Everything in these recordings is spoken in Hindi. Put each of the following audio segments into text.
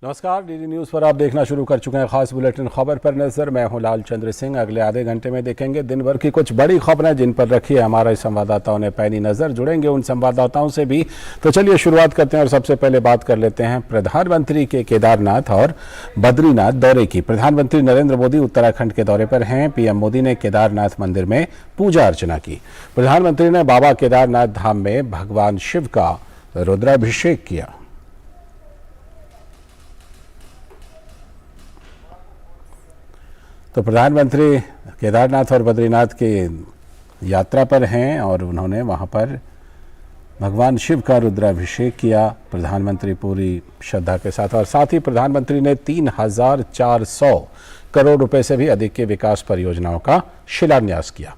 नमस्कार, डीडी न्यूज़ पर आप देखना शुरू कर चुके हैं खास बुलेटिन खबर पर नजर। मैं हूं लाल चंद्र सिंह। अगले आधे घंटे में देखेंगे दिन भर की कुछ बड़ी खबरें जिन पर रखी है हमारे संवाददाताओं ने पैनी नजर। जुड़ेंगे उन संवाददाताओं से भी। तो चलिए शुरुआत करते हैं और सबसे पहले बात कर लेते हैं प्रधानमंत्री के केदारनाथ और बद्रीनाथ दौरे की। प्रधानमंत्री नरेंद्र मोदी उत्तराखंड के दौरे पर हैं। पीएम मोदी ने केदारनाथ मंदिर में पूजा अर्चना की। प्रधानमंत्री ने बाबा केदारनाथ धाम में भगवान शिव का रुद्राभिषेक किया। तो प्रधानमंत्री केदारनाथ और बद्रीनाथ की यात्रा पर हैं और उन्होंने वहां पर भगवान शिव का रुद्राभिषेक किया। प्रधानमंत्री पूरी श्रद्धा के साथ, और साथ ही प्रधानमंत्री ने 3,400 करोड़ रुपए से भी अधिक के विकास परियोजनाओं का शिलान्यास किया।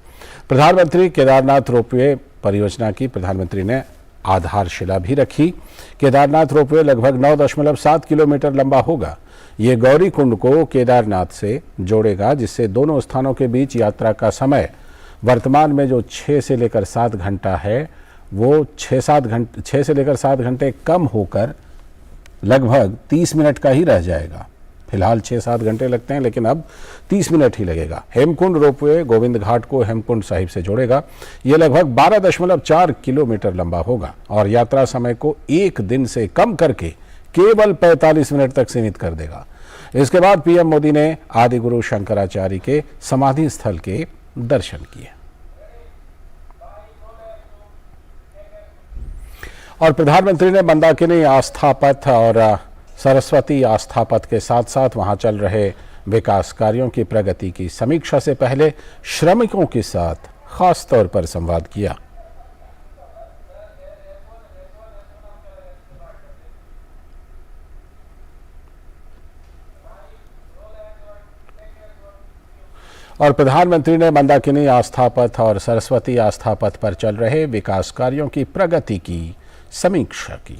प्रधानमंत्री केदारनाथ रोपवे परियोजना की प्रधानमंत्री ने आधारशिला भी रखी। केदारनाथ रोपवे लगभग 9.7 किलोमीटर लंबा होगा। ये गौरी कुंड को केदारनाथ से जोड़ेगा, जिससे दोनों स्थानों के बीच यात्रा का समय वर्तमान में जो 6 से लेकर 7 घंटा है वो 6 से लेकर 7 घंटे कम होकर लगभग 30 मिनट का ही रह जाएगा। फिलहाल 6-7 घंटे लगते हैं, लेकिन अब 30 मिनट ही लगेगा। हेमकुंड रोपवे गोविंद घाट को हेमकुंड साहिब से जोड़ेगा। ये लगभग 12.4 किलोमीटर लंबा होगा और यात्रा समय को 1 दिन से कम करके केवल 45 मिनट तक सीमित कर देगा। इसके बाद पीएम मोदी ने आदिगुरु शंकराचार्य के समाधि स्थल के दर्शन किए और प्रधानमंत्री ने मंदाकिनी आस्था पथ और सरस्वती आस्था पथ के साथ साथ वहां चल रहे विकास कार्यों की प्रगति की समीक्षा से पहले श्रमिकों के साथ खास तौर पर संवाद किया। और प्रधानमंत्री ने मंदाकिनी आस्था पथ और सरस्वती आस्था पथ पर चल रहे विकास कार्यों की प्रगति की समीक्षा की।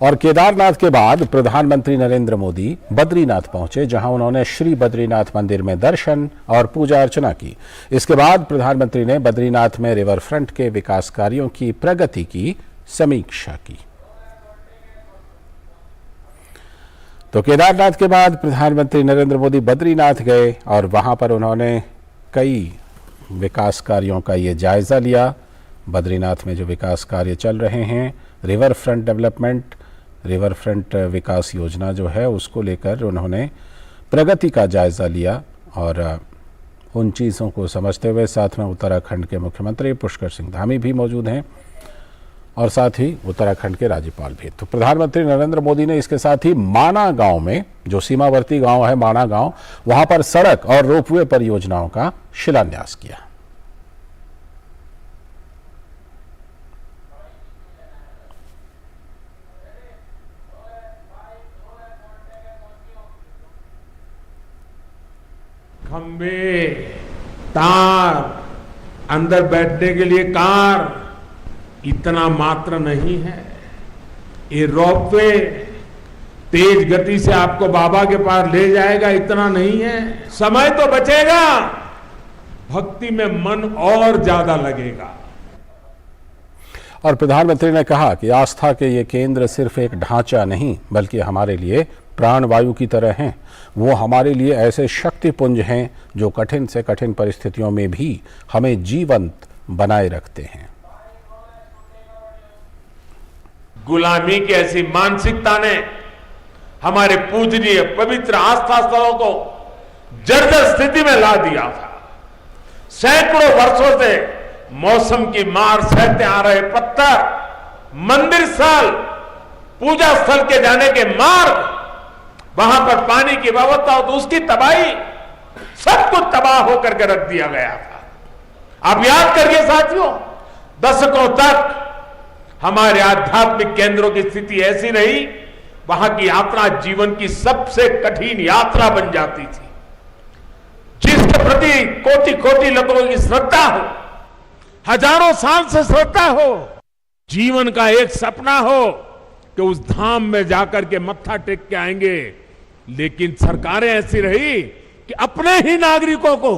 और केदारनाथ के बाद प्रधानमंत्री नरेंद्र मोदी बद्रीनाथ पहुंचे, जहां उन्होंने श्री बद्रीनाथ मंदिर में दर्शन और पूजा अर्चना की। इसके बाद प्रधानमंत्री ने बद्रीनाथ में रिवर फ्रंट के विकास कार्यों की प्रगति की समीक्षा की। तो केदारनाथ के बाद प्रधानमंत्री नरेंद्र मोदी बद्रीनाथ गए और वहां पर उन्होंने कई विकास कार्यों का ये जायजा लिया। बद्रीनाथ में जो विकास कार्य चल रहे हैं, river front development, river front विकास योजना जो है उसको लेकर उन्होंने प्रगति का जायजा लिया और उन चीज़ों को समझते हुए साथ में उत्तराखंड के मुख्यमंत्री पुष्कर सिंह धामी भी मौजूद हैं और साथ ही उत्तराखंड के राज्यपाल भी। तो प्रधानमंत्री नरेंद्र मोदी ने इसके साथ ही माना गांव में, जो सीमावर्ती गांव है माना गांव, वहां पर सड़क और रोपवे परियोजनाओं का शिलान्यास किया। खंबे, तार, अंदर बैठने के लिए कार, इतना मात्र नहीं है। ये रोपवे तेज गति से आपको बाबा के पास ले जाएगा, इतना नहीं है। समय तो बचेगा, भक्ति में मन और ज्यादा लगेगा। और प्रधानमंत्री ने कहा कि आस्था के ये केंद्र सिर्फ एक ढांचा नहीं, बल्कि हमारे लिए प्राणवायु की तरह हैं। वो हमारे लिए ऐसे शक्तिपुंज हैं जो कठिन से कठिन परिस्थितियों में भी हमें जीवंत बनाए रखते हैं। गुलामी की ऐसी मानसिकता ने हमारे पूजनीय पवित्र आस्था स्थलों को जर्जर स्थिति में ला दिया था। सैकड़ों वर्षों से मौसम की मार सहते आ रहे पत्थर, मंदिर स्थल, पूजा स्थल के जाने के मार्ग, वहां पर पानी की व्यवस्था हो तो उसकी तबाही, सब कुछ तबाह होकर के रख दिया गया था। आप याद करिए साथियों, दशकों तक हमारे आध्यात्मिक केंद्रों की स्थिति ऐसी रही, वहां की यात्रा जीवन की सबसे कठिन यात्रा बन जाती थी। जिसके प्रति कोटि कोटि लोगों की श्रद्धा हो, हजारों साल से श्रद्धा हो, जीवन का एक सपना हो कि उस धाम में जाकर के मत्था टेक के आएंगे, लेकिन सरकारें ऐसी रही कि अपने ही नागरिकों को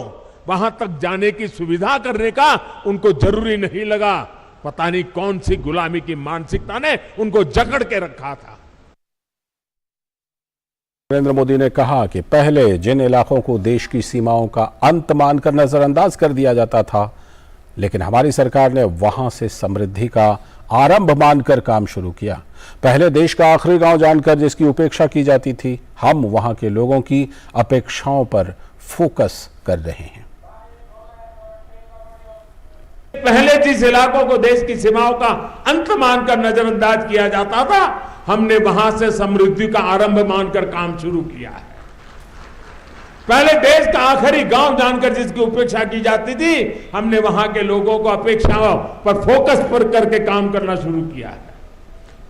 वहां तक जाने की सुविधा करने का उनको जरूरी नहीं लगा। पता नहीं कौन सी गुलामी की मानसिकता ने उनको जकड़ के रखा था। नरेंद्र मोदी ने कहा कि पहले जिन इलाकों को देश की सीमाओं का अंत मानकर नजरअंदाज कर दिया जाता था, लेकिन हमारी सरकार ने वहां से समृद्धि का आरंभ मानकर काम शुरू किया। पहले देश का आखिरी गांव जानकर जिसकी उपेक्षा की जाती थी, हम वहां के लोगों की अपेक्षाओं पर फोकस कर रहे हैं। पहले जिस इलाकों को देश की सीमाओं का अंत मानकर नजरअंदाज किया जाता था, हमने वहां से समृद्धि का आरंभ मानकर काम शुरू किया है। पहले देश का आखिरी गांव जानकर जिसकी उपेक्षा की जाती थी, हमने वहां के लोगों को अपेक्षाओं पर फोकस पर करके काम करना शुरू किया है।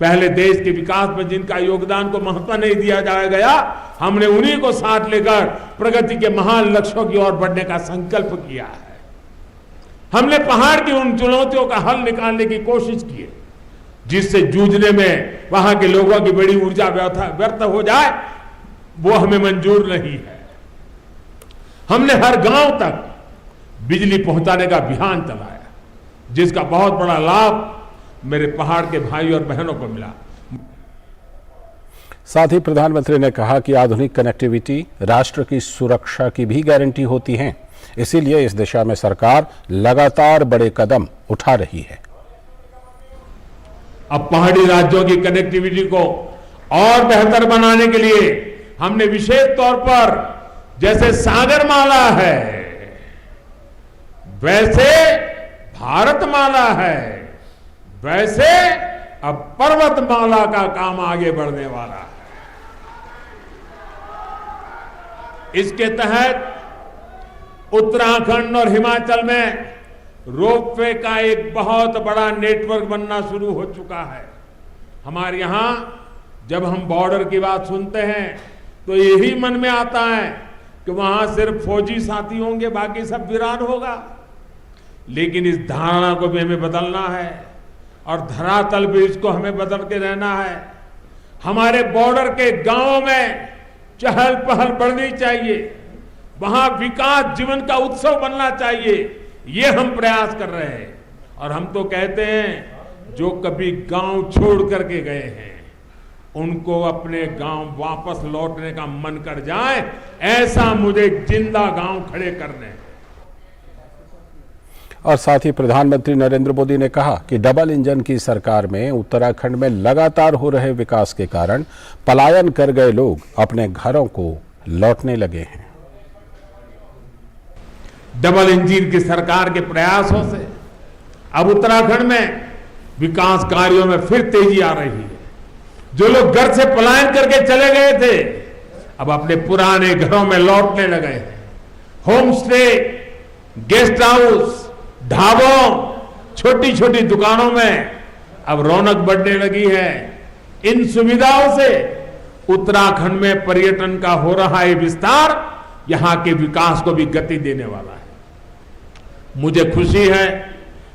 पहले देश के विकास में जिनका योगदान को महत्व नहीं दिया गया, हमने उन्हीं को साथ लेकर प्रगति के महान लक्ष्यों की ओर बढ़ने का संकल्प किया है। हमने पहाड़ की उन चुनौतियों का हल निकालने की कोशिश की है, जिससे जूझने में वहां के लोगों की बड़ी ऊर्जा व्यर्थ हो जाए, वो हमें मंजूर नहीं है। हमने हर गांव तक बिजली पहुंचाने का अभियान चलाया, जिसका बहुत बड़ा लाभ मेरे पहाड़ के भाई और बहनों को मिला। साथ ही प्रधानमंत्री ने कहा कि आधुनिक कनेक्टिविटी राष्ट्र की सुरक्षा की भी गारंटी होती है, इसीलिए इस दिशा में सरकार लगातार बड़े कदम उठा रही है। अब पहाड़ी राज्यों की कनेक्टिविटी को और बेहतर बनाने के लिए हमने विशेष तौर पर, जैसे सागरमाला है वैसे भारतमाला है, वैसे अब पर्वतमाला का काम आगे बढ़ने वाला है। इसके तहत उत्तराखंड और हिमाचल में रोपवे का एक बहुत बड़ा नेटवर्क बनना शुरू हो चुका है। हमारे यहां जब हम बॉर्डर की बात सुनते हैं तो यही मन में आता है कि वहां सिर्फ फौजी साथी होंगे, बाकी सब वीरान होगा। लेकिन इस धारणा को भी हमें बदलना है और धरातल भी इसको हमें बदल के रहना है। हमारे बॉर्डर के गांवों में चहल पहल बढ़नी चाहिए, वहां विकास जीवन का उत्सव बनना चाहिए, ये हम प्रयास कर रहे हैं। और हम तो कहते हैं जो कभी गांव छोड़ करके गए हैं उनको अपने गांव वापस लौटने का मन कर जाए, ऐसा मुझे जिंदा गांव खड़े करने हैं। और साथ ही प्रधानमंत्री नरेंद्र मोदी ने कहा कि डबल इंजन की सरकार में उत्तराखंड में लगातार हो रहे विकास के कारण पलायन कर गए लोग अपने घरों को लौटने लगे हैं। डबल इंजन की सरकार के प्रयासों से अब उत्तराखंड में विकास कार्यों में फिर तेजी आ रही है। जो लोग घर से पलायन करके चले गए थे, अब अपने पुराने घरों में लौटने लगे हैं। होम स्टे, गेस्ट हाउस, ढाबों, छोटी छोटी दुकानों में अब रौनक बढ़ने लगी है। इन सुविधाओं से उत्तराखंड में पर्यटन का हो रहा है विस्तार, यहां के विकास को भी गति देने वाला है। मुझे खुशी है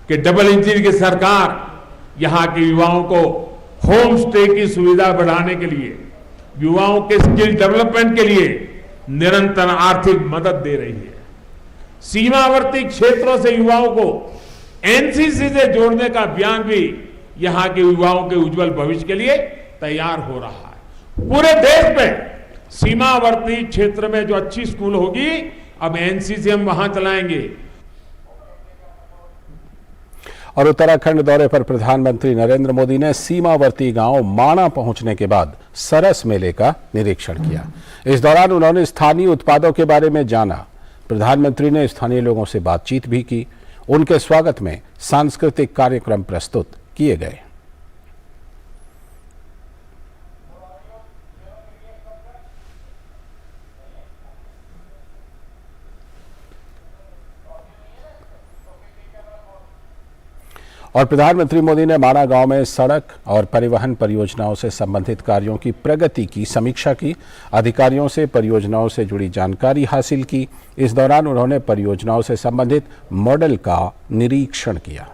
कि डबल इंजन की सरकार यहां के युवाओं को होम स्टे की सुविधा बढ़ाने के लिए, युवाओं के स्किल डेवलपमेंट के लिए निरंतर आर्थिक मदद दे रही है। सीमावर्ती क्षेत्रों से युवाओं को एनसीसी से जोड़ने का अभियान भी यहां के युवाओं के उज्जवल भविष्य के लिए तैयार हो रहा है। पूरे देश में सीमावर्ती क्षेत्र में जो अच्छी स्कूल होगी, अब एनसीसी हम वहां चलाएंगे। और उत्तराखंड दौरे पर प्रधानमंत्री नरेंद्र मोदी ने सीमावर्ती गांव माणा पहुंचने के बाद सरस मेले का निरीक्षण किया। इस दौरान उन्होंने स्थानीय उत्पादों के बारे में जाना। प्रधानमंत्री ने स्थानीय लोगों से बातचीत भी की। उनके स्वागत में सांस्कृतिक कार्यक्रम प्रस्तुत किए गए। और प्रधानमंत्री मोदी ने माणा गांव में सड़क और परिवहन परियोजनाओं से संबंधित कार्यों की प्रगति की समीक्षा की। अधिकारियों से परियोजनाओं से जुड़ी जानकारी हासिल की। इस दौरान उन्होंने परियोजनाओं से संबंधित मॉडल का निरीक्षण किया।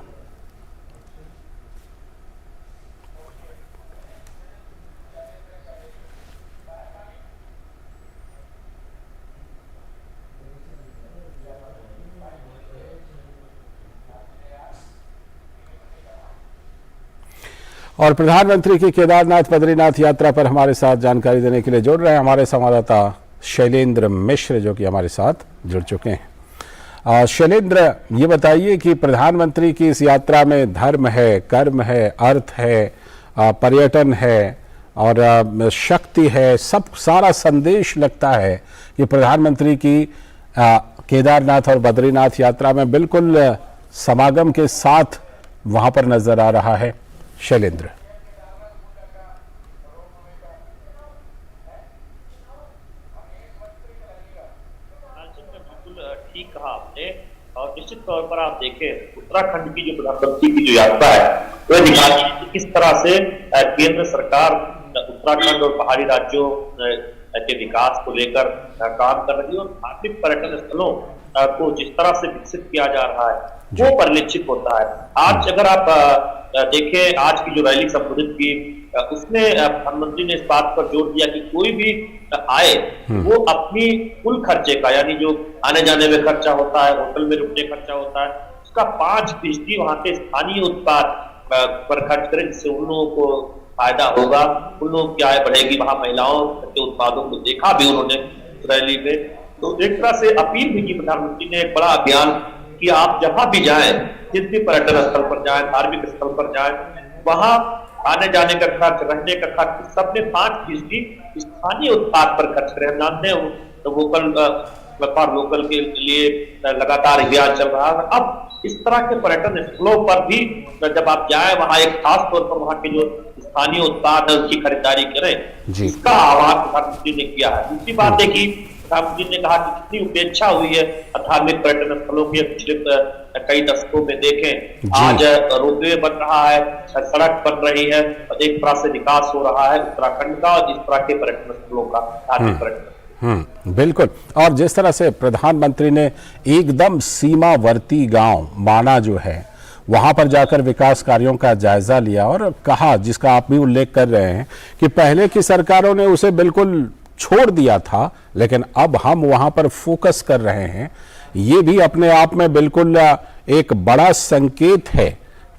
और प्रधानमंत्री की केदारनाथ बद्रीनाथ यात्रा पर हमारे साथ जानकारी देने के लिए जुड़ रहे हैं हमारे संवाददाता शैलेंद्र मिश्र, जो कि हमारे साथ जुड़ चुके हैं। शैलेंद्र, ये बताइए कि प्रधानमंत्री की इस यात्रा में धर्म है, कर्म है, अर्थ है, पर्यटन है और शक्ति है, सब सारा संदेश लगता है कि प्रधानमंत्री की केदारनाथ और बद्रीनाथ यात्रा में बिल्कुल समागम के साथ वहां पर नजर आ रहा है। शैलेंद्र, बिल्कुल ठीक कहा आपने। और निश्चित तौर पर आप देखें उत्तराखंड की जो प्रधानमंत्री की जो यात्रा है वह दिखाती है कि किस तरह से केंद्र सरकार उत्तराखंड और पहाड़ी राज्यों के विकास को लेकर काम कर रही है और धार्मिक पर्यटन स्थलों को जिस तरह से विकसित किया जा रहा है वो परिलक्षित होता है। आज अगर आप देखें आज की जो रैली संबोधित की उसमें प्रधानमंत्री ने इस बात पर जोर दिया कि कोई भी आए वो अपनी कुल खर्चे का, यानी जो आने जाने में खर्चा होता है, होटल में रुकने खर्चा होता है, उसका 5% वहां के स्थानीय उत्पाद पर खर्च करें, जिससे उन लोगों को फायदा होगा, उन लोगों की आय बढ़ेगी। वहां महिलाओं के उत्पादों को देखा भी उन्होंने रैली में। तो एक तरह से अपील भी की प्रधानमंत्री ने, एक बड़ा अभियान कि आप जहां भी जाएं, जिस भी पर्यटन स्थल पर जाएं, धार्मिक स्थल पर जाएं, वहां आने जाने का खर्च, रहने का खर्च, सब में 5% स्थानीय उत्पाद पर खर्च करें। हम जानते हैं तो वोकल फॉर लोकल के लिए लगातार अभियान चल रहा है। अब इस तरह के पर्यटन स्थलों पर भी जब आप जाएं, वहां एक खास तौर पर वहां के जो स्थानीय उत्पाद है उनकी खरीदारी करें, इसका आह्वान प्रधानमंत्री ने किया है। दूसरी बात है कि प्रधानमंत्री ने कहा कि कितनी उपेक्षा हुई है धार्मिक पर्यटन स्थलों की। पिछले कई दशकों में देखें, आज रोपवे बन रहा है, सड़क बन रही है, और एक तरह से विकास हो रहा है उत्तराखंड का और इस तरह के पर्यटन स्थलों का, धार्मिक पर्यटन। बिल्कुल। और जिस तरह से प्रधानमंत्री ने एकदम सीमावर्ती गांव माना जो है वहां पर जाकर विकास कार्यों का जायजा लिया और कहा, जिसका आप भी उल्लेख कर रहे हैं कि पहले की सरकारों ने उसे बिल्कुल छोड़ दिया था, लेकिन अब हम वहां पर फोकस कर रहे हैं। ये भी अपने आप में बिल्कुल एक बड़ा संकेत है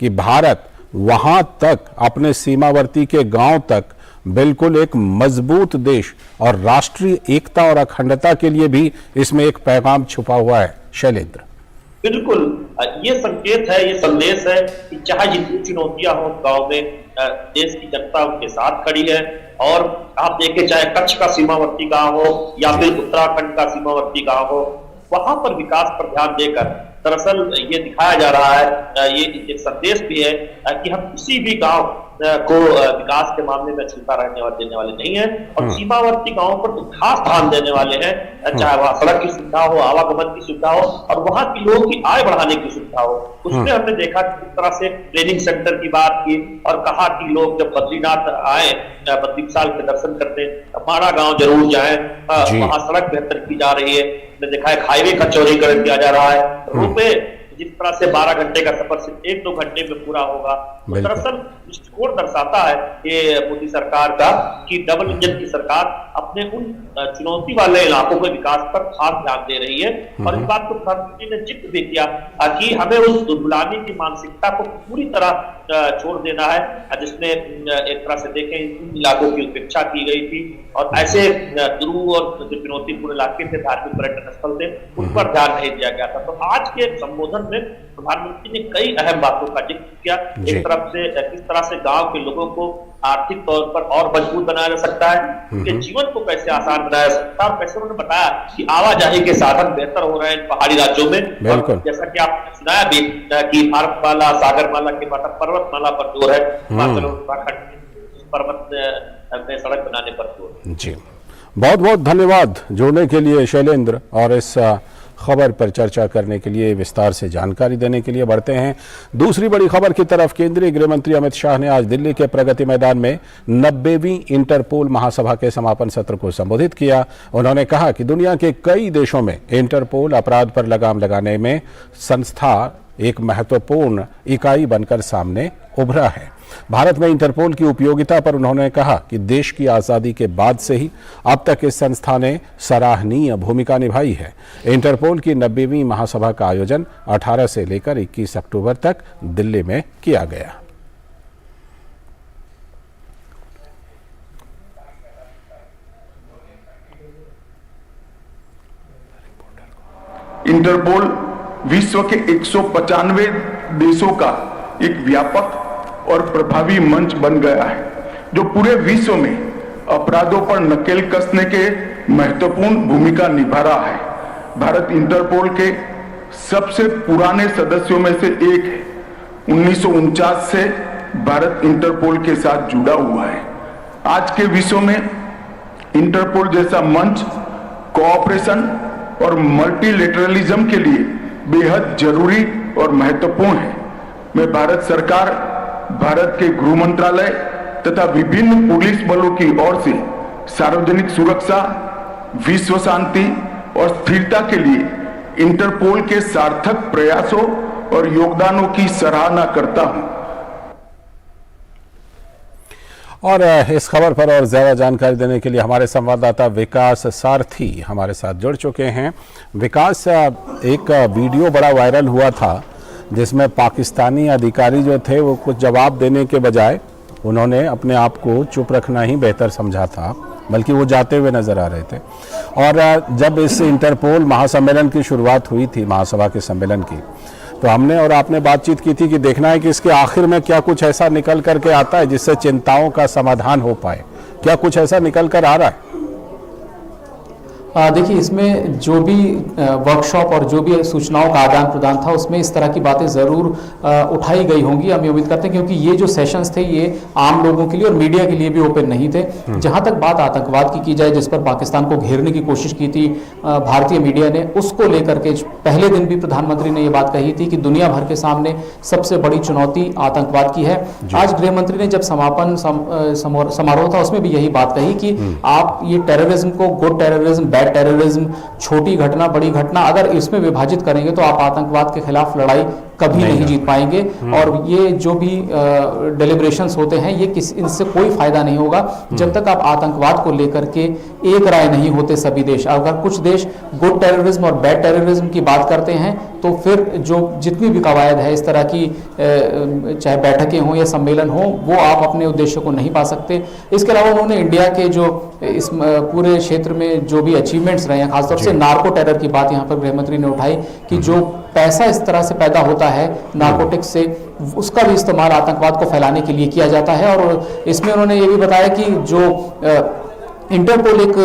कि भारत वहां तक, अपने सीमावर्ती के गांव तक बिल्कुल एक मजबूत देश और राष्ट्रीय एकता और अखंडता के लिए भी इसमें एक पैगाम छुपा हुआ है। शैलेंद्र, बिल्कुल ये संकेत है, ये संदेश है कि चाहे जितनी चुनौतियां हो गांव में, देश की जनता उनके साथ खड़ी है। और आप देखें, चाहे कच्छ का सीमावर्ती गांव हो या फिर उत्तराखंड का सीमावर्ती गांव हो, वहां पर विकास पर ध्यान देकर दरअसल ये दिखाया जा रहा है, ये एक संदेश भी है कि हम किसी भी गांव को विकास के मामले में छूटा देने वाले नहीं है। और सीमावर्ती गांवों पर तो खास ध्यान देने वाले हैं, चाहे वहां सड़क की सुविधा हो, आवागमन की सुविधा हो और वहां की लोगों की आय बढ़ाने की सुविधा हो। उसमें हमने देखा कि किस तरह से ट्रेनिंग सेंटर की बात की और कहा कि लोग जब बद्रीनाथ आए, बद्री विशाल के दर्शन करते, माड़ा गांव जरूर जाएं, वहां सड़क बेहतर की जा रही है। हमने देखा है हाईवे का चौड़ीकरण किया जा रहा है, रोपवे जिस तरह से 12 घंटे का सफर सिर्फ 1-2 घंटे में पूरा होगा। तो दरअसल दृष्टिकोण दर्शाता है ये मोदी सरकार का कि डबल इंजन की सरकार अपने उन चुनौती वाले इलाकों के विकास पर खास ध्यान दे रही है। और इस बात को प्रधानमंत्री ने जिक्र भी किया कि हमें उस गुलामी की मानसिकता को पूरी तरह छोड़ देना है, जिसमें एक तरह से देखें इन इलाकों की उपेक्षा की गई थी और ऐसे दूर और जो चुनौतीपूर्ण इलाके थे, धार्मिक पर्यटन स्थल थे, उन पर ध्यान नहीं दिया गया था। तो आज के संबोधन में प्रधानमंत्री ने कई अहम बातों का जिक्र किया। एक तरफ से किस तरह से गांव के लोगों को आर्थिक तौर पर और मजबूत बनाया जा सकता है, उनके जीवन को कैसे आसान बनाया जा सकता है, और कैसे उन्होंने बताया कि आवाजाही के साधन बेहतर हो रहे हैं पहाड़ी राज्यों में। और जैसा कि आपने सुनाया भी कि भारतमाला, सागरमाला के बाद पर्वतमाला पर जोर है, उत्तराखंड पर्वत में सड़क बनाने पर जोर। जी, बहुत बहुत धन्यवाद जुड़ने के लिए शैलेंद्र, और इस खबर पर चर्चा करने के लिए, विस्तार से जानकारी देने के लिए। बढ़ते हैं दूसरी बड़ी खबर की तरफ। केंद्रीय गृह मंत्री अमित शाह ने आज दिल्ली के प्रगति मैदान में 90वीं इंटरपोल महासभा के समापन सत्र को संबोधित किया। उन्होंने कहा कि दुनिया के कई देशों में इंटरपोल अपराध पर लगाम लगाने में संस्था एक महत्वपूर्ण इकाई बनकर सामने उभरा है। भारत में इंटरपोल की उपयोगिता पर उन्होंने कहा कि देश की आज़ादी के बाद से ही अब तक इस संस्था ने सराहनीय भूमिका निभाई है। इंटरपोल की 90वीं महासभा का आयोजन 18 से लेकर 21 अक्टूबर तक दिल्ली में किया गया। इंटरपोल विश्व के 195 देशों का एक व्यापक और प्रभावी मंच बन गया है, जो पूरे विश्व में अपराधों पर नकेल कसने के महत्वपूर्ण भूमिका निभा रहा है। भारत इंटरपोल के सबसे पुराने सदस्यों में से एक है। 1949 से भारत इंटरपोल के साथ जुड़ा हुआ है। आज के विश्व में इंटरपोल जैसा मंच कोऑपरेशन और मल्टीलेटरलिज्म के लिए बेहद जरूरी और महत्वपूर्ण है। मैं भारत सरकार, भारत के गृह मंत्रालय तथा विभिन्न पुलिस बलों की ओर से सार्वजनिक सुरक्षा, विश्व शांति और स्थिरता के लिए इंटरपोल के सार्थक प्रयासों और योगदानों की सराहना करता हूं। और इस खबर पर और ज़्यादा जानकारी देने के लिए हमारे संवाददाता विकास सारथी हमारे साथ जुड़ चुके हैं। विकास, एक वीडियो बड़ा वायरल हुआ था जिसमें पाकिस्तानी अधिकारी जो थे वो कुछ जवाब देने के बजाय उन्होंने अपने आप को चुप रखना ही बेहतर समझा था, बल्कि वो जाते हुए नज़र आ रहे थे। और जब इस इंटरपोल महासम्मेलन की शुरुआत हुई थी, महासभा के सम्मेलन की, तो हमने और आपने बातचीत की थी कि देखना है कि इसके आखिर में क्या कुछ ऐसा निकल करके आता है जिससे चिंताओं का समाधान हो पाए। क्या कुछ ऐसा निकल कर आ रहा है? देखिए, इसमें जो भी वर्कशॉप और जो भी सूचनाओं का आदान प्रदान था उसमें इस तरह की बातें ज़रूर उठाई गई होंगी, हम ये उम्मीद करते हैं, क्योंकि ये जो सेशंस थे ये आम लोगों के लिए और मीडिया के लिए भी ओपन नहीं थे। जहां तक बात आतंकवाद की जाए, जिस पर पाकिस्तान को घेरने की कोशिश की थी भारतीय मीडिया ने, उसको लेकर के पहले दिन भी प्रधानमंत्री ने ये बात कही थी कि दुनिया भर के सामने सबसे बड़ी चुनौती आतंकवाद की है। आज गृह मंत्री ने जब समापन समारोह था उसमें भी यही बात कही कि आप ये टेररिज्म को गुड टेररिज्म, बैड टेररिज्म, छोटी घटना, बड़ी घटना, अगर इसमें विभाजित करेंगे तो आप आतंकवाद के खिलाफ लड़ाई कभी नहीं जीत पाएंगे। और ये जो भी डेलिब्रेशंस होते हैं ये इनसे कोई फायदा नहीं होगा जब तक आप आतंकवाद को लेकर के एक राय नहीं होते सभी देश। अगर कुछ देश गुड टेररिज्म और बैड टेररिज्म की बात करते हैं तो फिर जो जितनी भी कवायद है इस तरह की, चाहे बैठकें हों या सम्मेलन हो, वो आप अपने उद्देश्य को नहीं पा सकते। इसके अलावा उन्होंने इंडिया के जो इस पूरे क्षेत्र में जो भी अचीवमेंट्स रहे हैं, खासतौर से नार्को टेरर की बात यहाँ पर गृहमंत्री ने उठाई कि जो पैसा इस तरह से पैदा होता है नार्कोटिक्स से, उसका भी इस्तेमाल आतंकवाद को फैलाने के लिए किया जाता है। और इसमें उन्होंने ये भी बताया कि जो इंटरपोल एक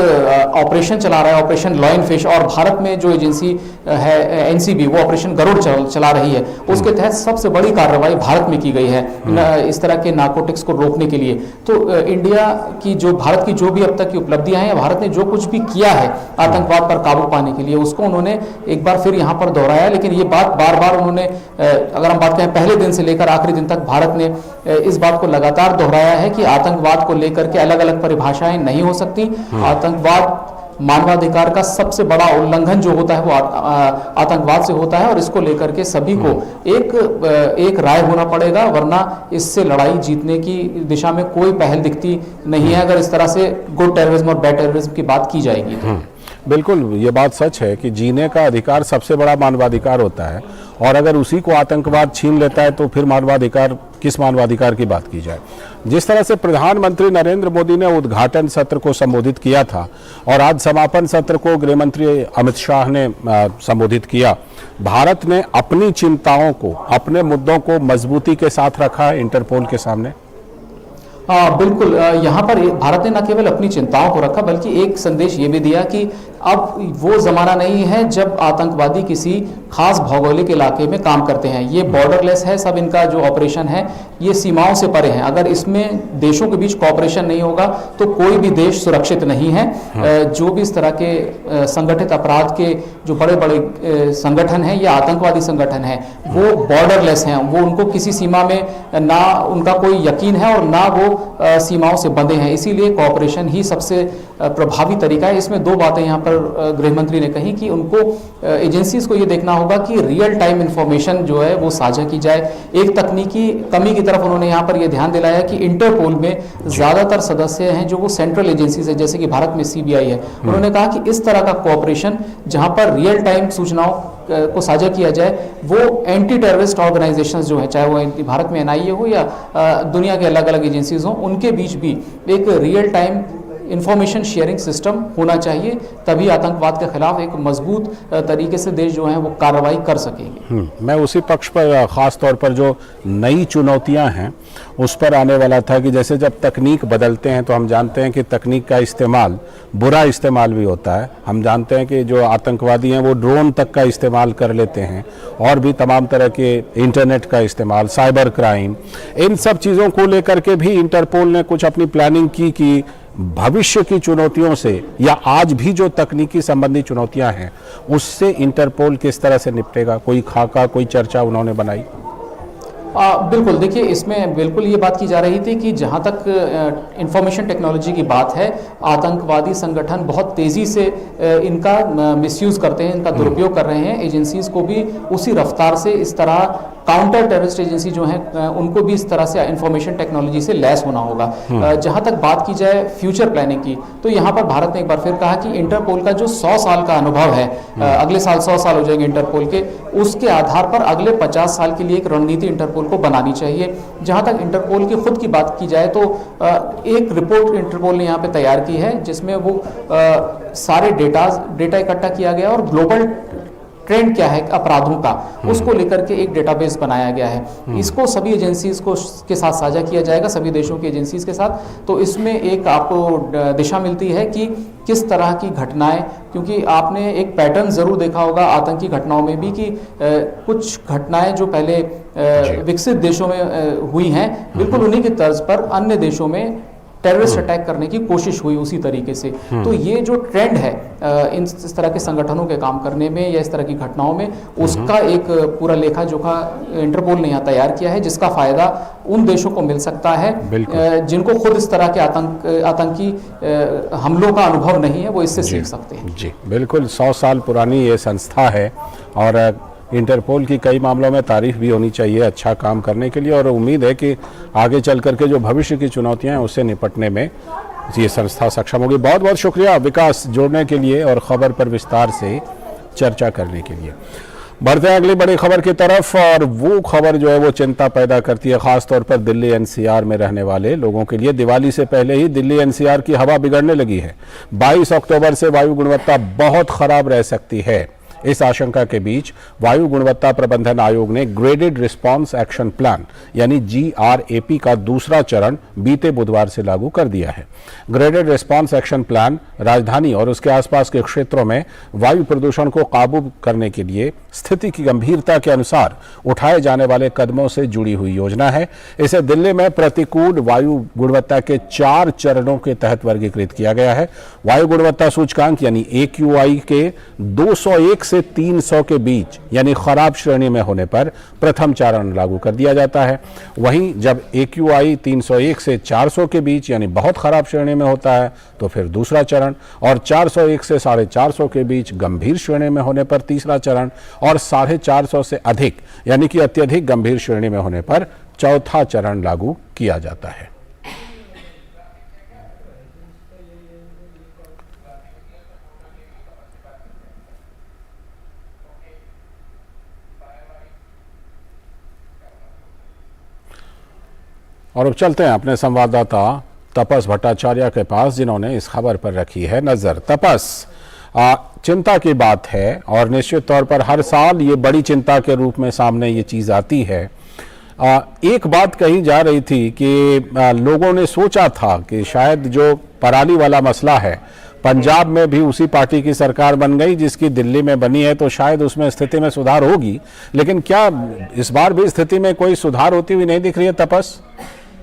ऑपरेशन चला रहा है, ऑपरेशन लॉयन फिश, और भारत में जो एजेंसी है एनसीबी, वो ऑपरेशन गरुड़ चला रही है, उसके तहत सबसे बड़ी कार्रवाई भारत में की गई है इस तरह के नार्कोटिक्स को रोकने के लिए। तो इंडिया की जो, भारत की जो भी अब तक की उपलब्धियां हैं, भारत ने जो कुछ भी किया है आतंकवाद पर काबू पाने के लिए, उसको उन्होंने एक बार फिर यहाँ पर दोहराया। लेकिन ये बात बार बार उन्होंने, अगर हम बात करें पहले दिन से लेकर आखिरी दिन तक, भारत ने इस बात को लगातार दोहराया है कि आतंकवाद को लेकर के अलग अलग परिभाषाएं नहीं हो सकती। आतंकवाद मानवाधिकार का सबसे बड़ा उल्लंघन जो होता है वो आतंकवाद से होता है, और इसको लेकर के सभी को एक राय होना पड़ेगा, वरना इससे लड़ाई जीतने की दिशा में कोई पहल दिखती नहीं है, अगर इस तरह से गुड टेररिज्म और बैड टेररिज्म की बात की जाएगी तो। बिल्कुल, ये बात सच है कि जीने का अधिकार सबसे बड़ा मानवाधिकार होता है, और अगर उसी को आतंकवाद छीन लेता है तो फिर मानवाधिकार, किस मानवाधिकार की बात की जाए। जिस तरह से प्रधानमंत्री नरेंद्र मोदी ने उद्घाटन सत्र को संबोधित किया था और आज समापन सत्र को गृह मंत्री अमित शाह ने संबोधित किया, भारत ने अपनी चिंताओं को, अपने मुद्दों को मजबूती के साथ रखा है इंटरपोल के सामने। बिल्कुल, यहाँ पर भारत ने न केवल अपनी चिंताओं को रखा, बल्कि एक संदेश ये भी दिया कि अब वो ज़माना नहीं है जब आतंकवादी किसी खास भौगोलिक इलाके में काम करते हैं। ये बॉर्डरलेस है, सब इनका जो ऑपरेशन है ये सीमाओं से परे है। अगर इसमें देशों के बीच कोऑपरेशन नहीं होगा तो कोई भी देश सुरक्षित नहीं है। जो भी इस तरह के संगठित अपराध के जो बड़े बड़े संगठन हैं या आतंकवादी संगठन हैं, वो बॉर्डरलेस हैं, वो उनको किसी सीमा में ना उनका कोई यकीन है और ना वो सीमाओं से बंधे हैं। इसीलिए कोऑपरेशन ही सबसे प्रभावी तरीका है। इसमें दो बातें यहाँ पर गृह मंत्री ने कही कि उनको एजेंसीज को ये देखना होगा कि रियल टाइम इंफॉर्मेशन जो है वो साझा की जाए। एक तकनीकी कमी की तरफ उन्होंने यहाँ पर ये ध्यान दिलाया कि इंटरपोल में ज़्यादातर सदस्य हैं जो वो सेंट्रल एजेंसीज है, जैसे कि भारत में सीबीआई है। उन्होंने कहा कि इस तरह का कोऑपरेशन जहाँ पर रियल टाइम सूचनाओं को साझा किया जाए, वो एंटी टेररिस्ट ऑर्गेनाइजेशंस जो है, चाहे वो भारत में एनआईए हो या दुनिया के अलग अलग एजेंसीज हों, उनके बीच भी एक real time information sharing system होना चाहिए, तभी आतंकवाद के खिलाफ एक मजबूत तरीके से देश जो है वो कार्रवाई कर सकेंगे। मैं उसी पक्ष पर ख़ास तौर पर जो नई चुनौतियां हैं उस पर आने वाला था कि जैसे जब तकनीक बदलते हैं तो हम जानते हैं कि तकनीक का इस्तेमाल, बुरा इस्तेमाल भी होता है। हम जानते हैं कि जो आतंकवादी हैं वो ड्रोन तक का इस्तेमाल कर लेते हैं और भी तमाम तरह के इंटरनेट का इस्तेमाल, साइबर क्राइम, इन सब चीज़ों को लेकर के भी इंटरपोल ने कुछ अपनी प्लानिंग की कि भविष्य की चुनौतियों से या आज भी जो तकनीकी संबंधी चुनौतियां हैं उससे इंटरपोल किस तरह से निपटेगा, कोई खाका, कोई चर्चा उन्होंने बनाई? बिल्कुल, देखिए इसमें बिल्कुल ये बात की जा रही थी कि जहाँ तक इंफॉर्मेशन टेक्नोलॉजी की बात है, आतंकवादी संगठन बहुत तेज़ी से इनका मिसयूज़ करते हैं, इनका दुरुपयोग कर रहे हैं। एजेंसीज़ को भी उसी रफ्तार से इस तरह काउंटर टेररिस्ट एजेंसी जो हैं उनको भी इस तरह से इंफॉर्मेशन टेक्नोलॉजी से लैस होना होगा। जहाँ तक बात की जाए फ्यूचर प्लानिंग की, तो यहाँ पर भारत ने एक बार फिर कहा कि इंटरपोल का जो 100 साल का अनुभव है, अगले साल 100 साल हो जाएंगे इंटरपोल के, उसके आधार पर अगले 50 साल के लिए एक रणनीति इंटरपोल को बनानी चाहिए। जहाँ तक इंटरपोल की खुद की बात की जाए तो एक रिपोर्ट इंटरपोल ने यहाँ पे तैयार की है जिसमें वो सारे डेटा इकट्ठा किया गया और ग्लोबल ट्रेंड क्या है अपराधों का, उसको लेकर के एक डेटाबेस बनाया गया है। इसको सभी एजेंसीज को के साथ साझा किया जाएगा, सभी देशों की एजेंसीज के साथ। तो इसमें एक आपको दिशा मिलती है कि किस तरह की घटनाएं, क्योंकि आपने एक पैटर्न जरूर देखा होगा आतंकी घटनाओं में भी कि कुछ घटनाएं जो पहले विकसित देशों में हुई हैं, बिल्कुल उन्हीं की तर्ज पर अन्य देशों में टेररिस्ट अटैक करने की कोशिश हुई उसी तरीके से। तो ये जो ट्रेंड है इस तरह के संगठनों के काम करने में या इस तरह की घटनाओं में, उसका एक पूरा लेखा जोखा इंटरपोल ने यहाँ तैयार किया है, जिसका फायदा उन देशों को मिल सकता है जिनको खुद इस तरह के आतंकी हमलों का अनुभव नहीं है, वो इससे सीख सकते हैं। जी बिल्कुल, 100 साल पुरानी ये संस्था है और इंटरपोल की कई मामलों में तारीफ भी होनी चाहिए अच्छा काम करने के लिए, और उम्मीद है कि आगे चल करके जो भविष्य की चुनौतियां हैं उससे निपटने में ये संस्था सक्षम होगी। बहुत बहुत शुक्रिया विकास, जोड़ने के लिए और खबर पर विस्तार से चर्चा करने के लिए। बढ़ते हैं अगली बड़ी खबर की तरफ, और वो खबर जो है वो चिंता पैदा करती है, खासतौर पर दिल्ली एनसीआर में रहने वाले लोगों के लिए। दिवाली से पहले ही दिल्ली एनसीआर की हवा बिगड़ने लगी है। 22 अक्टूबर से वायु गुणवत्ता बहुत खराब रह सकती है। इस आशंका के बीच वायु गुणवत्ता प्रबंधन आयोग ने ग्रेडेड रिस्पांस एक्शन प्लान यानी GRAP का दूसरा चरण बीते बुधवार से लागू कर दिया है। ग्रेडेड रिस्पांस एक्शन प्लान राजधानी और उसके आसपास के क्षेत्रों में वायु प्रदूषण को काबू करने के लिए स्थिति की गंभीरता के अनुसार उठाए जाने वाले कदमों से जुड़ी हुई योजना है। इसे दिल्ली में प्रतिकूल वायु गुणवत्ता के 4 चरणों के तहत वर्गीकृत किया गया है। वायु गुणवत्ता सूचकांक यानी AQI के 201 से 300 के बीच यानी खराब श्रेणी में होने पर प्रथम चरण लागू कर दिया जाता है। वहीं जब AQI 301 से 400 के बीच यानी बहुत खराब श्रेणी में होता है तो फिर दूसरा चरण, और 401 से 450 के बीच गंभीर श्रेणी में होने पर तीसरा चरण, और 450 से अधिक यानी कि अत्यधिक गंभीर श्रेणी में होने पर चौथा चरण लागू किया जाता है। और अब चलते हैं अपने संवाददाता तपस भट्टाचार्य के पास, जिन्होंने इस खबर पर रखी है नजर। तपस, चिंता की बात है और निश्चित तौर पर हर साल ये बड़ी चिंता के रूप में सामने ये चीज़ आती है। एक बात कही जा रही थी कि लोगों ने सोचा था कि शायद जो पराली वाला मसला है, पंजाब में भी उसी पार्टी की सरकार बन गई जिसकी दिल्ली में बनी है, तो शायद उसमें स्थिति में सुधार होगी, लेकिन क्या इस बार भी स्थिति में कोई सुधार होती हुई नहीं दिख रही है? तपस,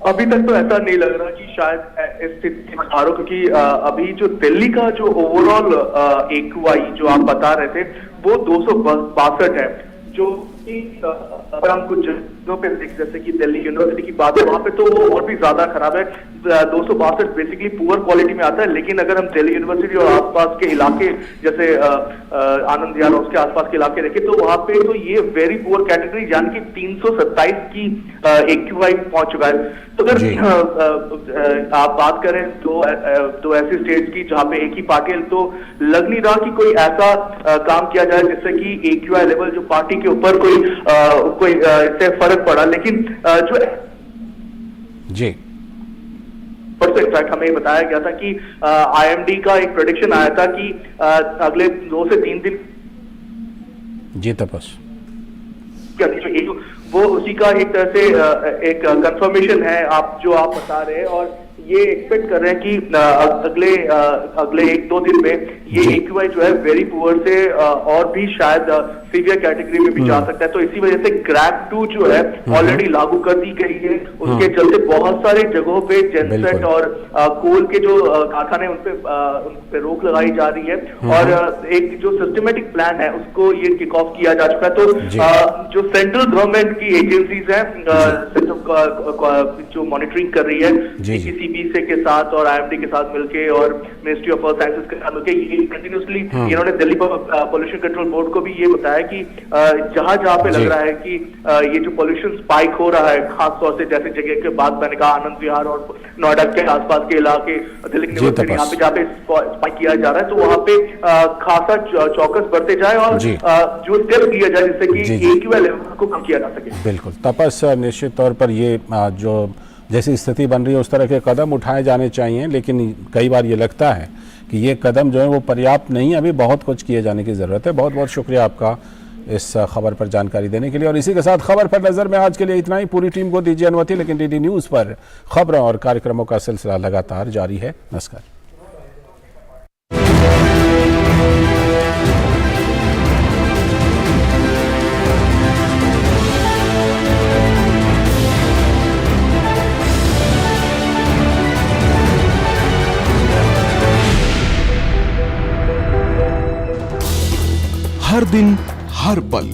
अभी तक तो ऐसा नहीं लग रहा कि शायद इस स्थिति में सुधार हो, क्योंकि अभी जो दिल्ली का जो ओवरऑल AQI जो आप बता रहे थे वो 262 है, जो अगर हम कुछ जगहों पे जैसे कि दिल्ली यूनिवर्सिटी की बात है वहां पे तो वो और भी ज्यादा खराब है। 262 बेसिकली पुअर क्वालिटी में आता है, लेकिन अगर हम दिल्ली यूनिवर्सिटी और आसपास के इलाके जैसे आनंद विहार और उसके आसपास के इलाके देखें तो वहां पे तो ये वेरी पुअर कैटेगरी यानी कि 327 की AQI पहुंच चुका है। तो अगर आप बात करें तो ऐसी स्टेट की जहां पे एक ही पार्टी है, तो लग नहीं रहा कि कोई ऐसा काम किया जाए जिससे कि AQI लेवल जो पार्टी के ऊपर कोई इससे फर्क पड़ा। लेकिन जो जी परसों इनफैक्ट हमें बताया गया था कि IMD का एक प्रेडिक्शन आया था कि अगले 2 से 3 दिन जी तपस वो उसी का एक तरह से एक कंफर्मेशन है आप बता रहे हैं, और ये एक्सपेक्ट कर रहे हैं कि अगले 1-2 दिन में ये AQI जो है वेरी पुअर से और भी शायद सीवियर कैटेगरी में भी जा सकता है। तो इसी वजह से ग्रैप 2 जो है ऑलरेडी लागू कर दी गई है। उसके चलते बहुत सारे जगहों पे जेनसेट और कोल के जो कारखाने उन पे रोक लगाई जा रही है, और एक जो सिस्टमेटिक प्लान है उसको ये किक ऑफ किया जा चुका है। तो जो सेंट्रल गवर्नमेंट की एजेंसीज है जो मॉनिटरिंग कर रही है CCB से के साथ और IMD के साथ मिलके और मिनिस्ट्री ऑफ अर्थ साइंसेज के साथ मिलके, ये कंटिन्यूसली इन्होंने दिल्ली पोल्यूशन कंट्रोल बोर्ड को भी ये बताया कि जहां पे लग रहा है कि ये जो पोल्यूशन स्पाइक हो रहा है, खासतौर से जैसे जगह के बाद मैंने कहा आनंद विहार और नोएडा के आसपास के इलाके, दिल्ली यूनिवर्सिटी यहाँ पे जहाँ पे स्पाइक किया जा रहा है, तो वहां पे खासा चौकस बरते जाए और जो स्टेप लिया जाए जिससे कि AQI लेवल को कम किया जा सके। बिल्कुल तपस, निश्चित तौर पर ये जो जैसी स्थिति बन रही है उस तरह के कदम उठाए जाने चाहिए, लेकिन कई बार ये लगता है कि ये कदम जो है वो पर्याप्त नहीं है, अभी बहुत कुछ किए जाने की ज़रूरत है। बहुत बहुत शुक्रिया आपका इस खबर पर जानकारी देने के लिए। और इसी के साथ खबर पर नज़र में आज के लिए इतना ही। पूरी टीम को दीजिए अनुमति, लेकिन DD न्यूज़ पर खबरों और कार्यक्रमों का सिलसिला लगातार जारी है। नमस्कार। हर दिन हर पल